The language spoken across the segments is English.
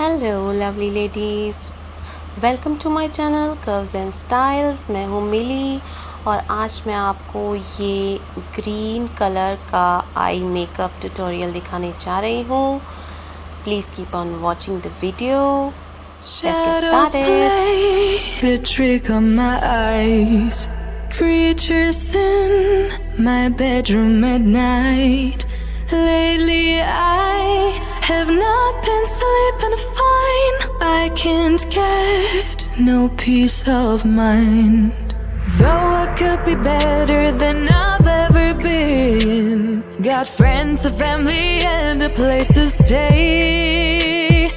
Hello lovely ladies, welcome to my channel curves and styles. मैं हूँ मिली और आज मैं आपको ये ग्रीन कलर का आई मेकअप ट्यूटोरियल दिखाने जा रही हूँ। Please keep on watching the video. Let's get started. Play a trick on my eyes. Creatures in my bedroom at night. Lately I have not been sleeping fine. I can't get no peace of mind. Though I could be better than I've ever been. Got friends, a family and a place to stay.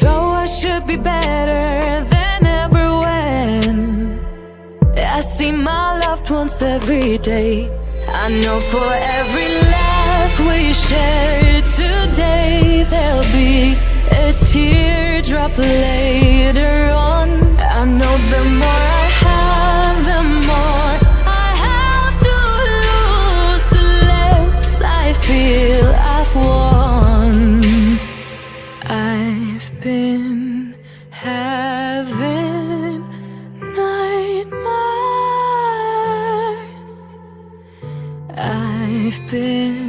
Though I should be better than ever when I see my loved ones every day. I know for every laugh we share today, there'll be a teardrop later on. I know the more I have, the more I have to lose, the less I feel I've won. I've been having nightmares. I've been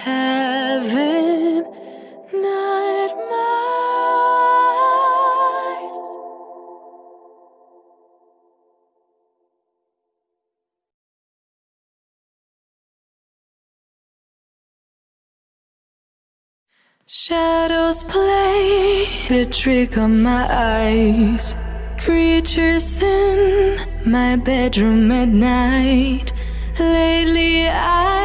having nightmares. Shadows played a trick on my eyes. Creatures in my bedroom at night. Lately I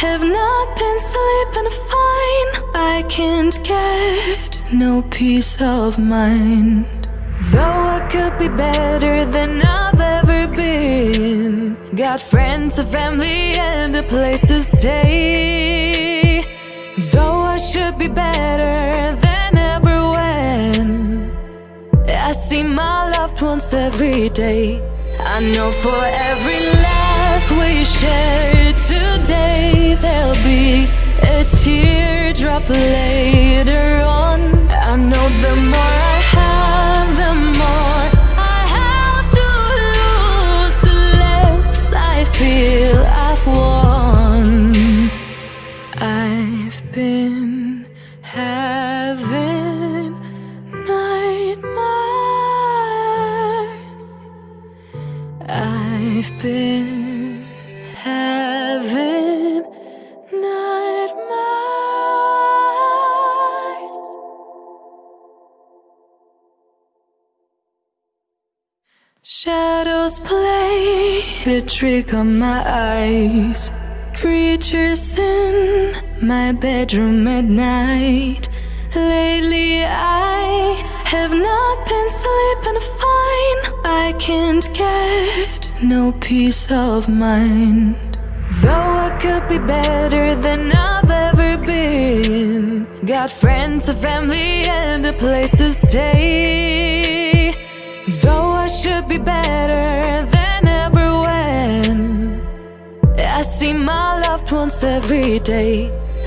have not been sleeping fine. I can't get no peace of mind. Though I could be better than I've ever been. Got friends, a family and a place to stay. Though I should be better than ever when I see my loved ones every day. I know for every laugh we share today, there'll be a teardrop later on. I know the more I have, the more I have to lose, the less I feel I've won. I've been having nightmares. I've been having nightmares. Shadows played a trick on my eyes. Creatures in my bedroom at night. Lately I have not been sleeping fine. I can't get no peace of mind. Though I could be better than I've ever been. Got friends, a family and a place to stay. Though I should be better than ever when I see my loved ones every day.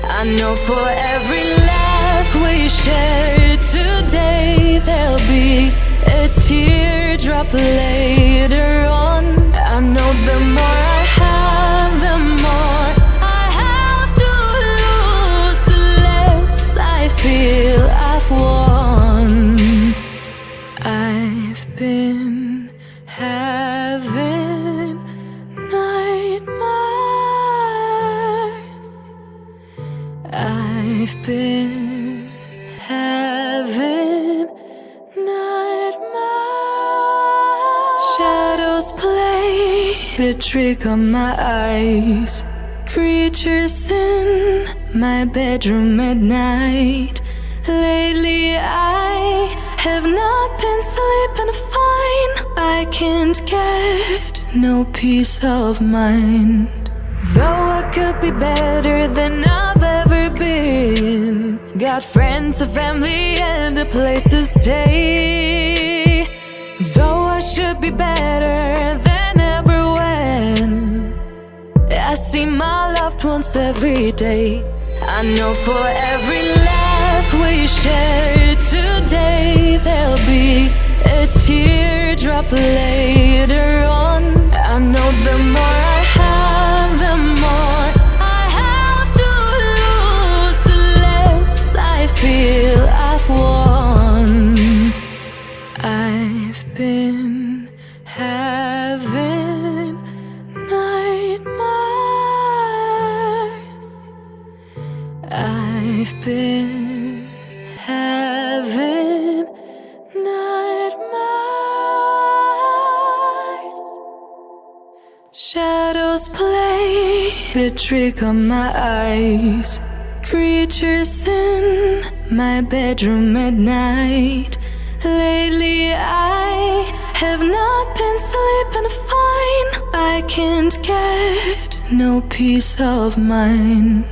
I know for every laugh we share today, there'll be a teardrop later on. I know the more I have, the more I have to lose, the less I feel I've won. I've been having nightmares. I've been having nightmares. Shadows played a trick on my eyes. Creatures in my bedroom at night. Lately I have not been sleeping fine. I can't get no peace of mind. Though I could be better than I've ever been. Got friends, a family and a place to stay. Though I should be better than ever when I see my loved ones every day. I know for every laugh we share today, there'll be a teardrop later on. I know the more I have, the more I have to lose, the less I feel I've won. I've been having nightmares. I've been having nightmares. Shadows played a trick on my eyes. Creatures in my bedroom at night. Lately I have not been sleeping fine. I can't get no peace of mind.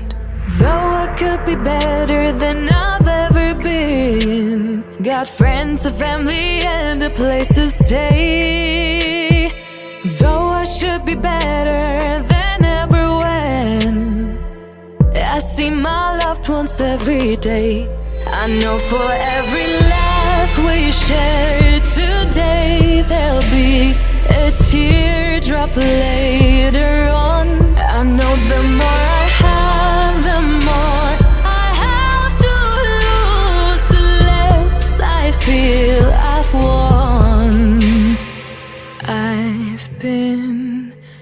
Though I could be better than I've ever been. Got friends, a family, and a place to stay. Though I should be better than ever when I see my loved ones every day. I know for every laugh we share today, there'll be a teardrop later on. I know the more I have, the more I have to lose, the less I feel I've won. I've been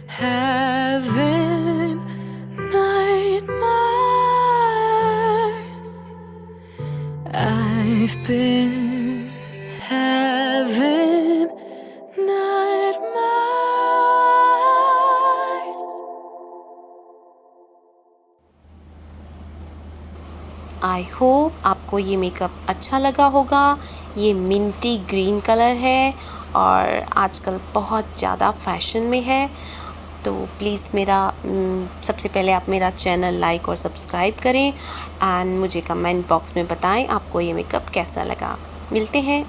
having nightmares. I've been having nightmares. I hope आपको ये makeup अच्छा लगा होगा। ये Minty green colour है और आजकल बहुत ज़्यादा फैशन में है। तो प्लीज़ सबसे पहले आप मेरा चैनल लाइक और सब्सक्राइब करें एंड मुझे कमेंट बॉक्स में बताएं आपको ये मेकअप कैसा लगा। मिलते हैं